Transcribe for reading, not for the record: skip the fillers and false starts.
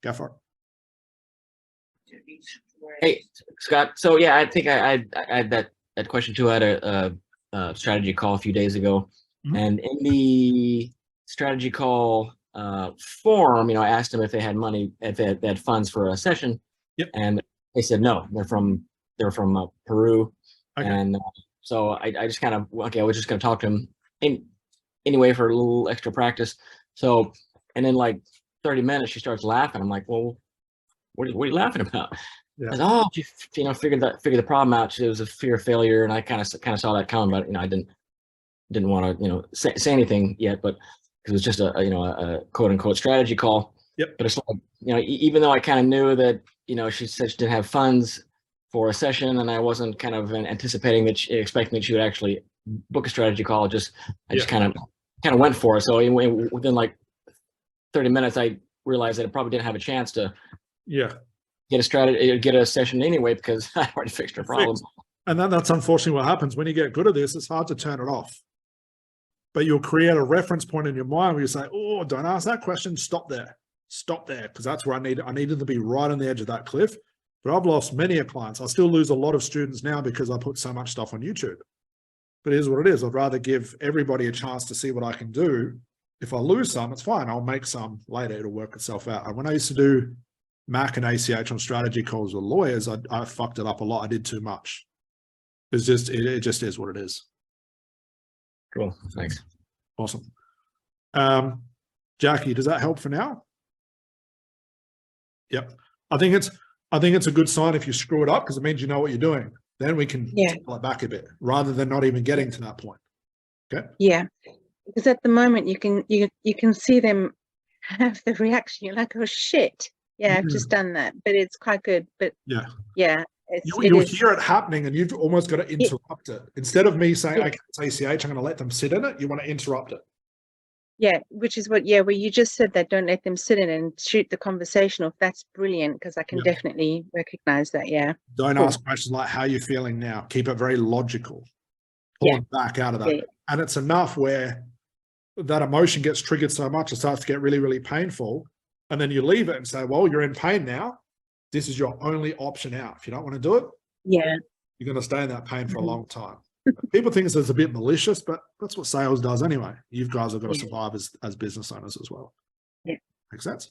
Go for it. Hey, Scott. So yeah, I think I had that question too. I had a strategy call a few days ago, and in the strategy call form, I asked them if they had money, if they had funds for a session, and they said no. They're from Peru, and so I just kind of I was just going to talk to them anyway for a little extra practice. So, and then like 30 minutes, she starts laughing. I'm like, well, what are you laughing about? I said, oh, figured the problem out. It was a fear of failure, and I kind of saw that coming, but I didn't want to say anything yet, but it was just a quote unquote strategy call. But it's like even though I kind of knew that she said she didn't have funds for a session, and I wasn't kind of anticipating expecting that she would actually book a strategy call. I just kind of went for it. So within like 30 minutes, I realized that I probably didn't have a chance to get a session anyway, because I already fixed her problem. And that's unfortunately what happens when you get good at this. It's hard to turn it off, but you'll create a reference point in your mind where you say, oh, don't ask that question. Stop there, because that's where I needed to be right on the edge of that cliff. But I've lost many clients. I still lose a lot of students now because I put so much stuff on YouTube. But it is what it is. I'd rather give everybody a chance to see what I can do. If I lose some, it's fine. I'll make some later. It'll work itself out. And when I used to do Mac and ACH on strategy calls with lawyers, I fucked it up a lot. I did too much. It just is what it is. Cool. Thanks. Awesome. Jackie, does that help for now? Yep. I think it's a good sign if you screw it up, because it means you know what you're doing. Then we can pull it back a bit rather than not even getting to that point. Okay. Yeah. Because at the moment you can see them have the reaction. You're like, oh shit. Yeah, I've just done that. But it's quite good. But yeah. You'll hear it happening, and you've almost got to interrupt it. Instead of me saying, okay, it's ACH, I'm going to let them sit in it, you want to interrupt it. Yeah, which is where you just said that, don't let them sit in and shoot the conversation off. That's brilliant, because I can definitely recognize that. Yeah. Don't ask questions like, how are you feeling now? Keep it very logical. Pull it back out of that. Yeah. And it's enough where that emotion gets triggered so much, it starts to get really, really painful. And then you leave it and say, well, you're in pain now. This is your only option out. If you don't want to do it, you're going to stay in that pain for a long time. People think it's a bit malicious, but that's what sales does anyway. You guys have got to survive as business owners as well. Yeah. Makes sense?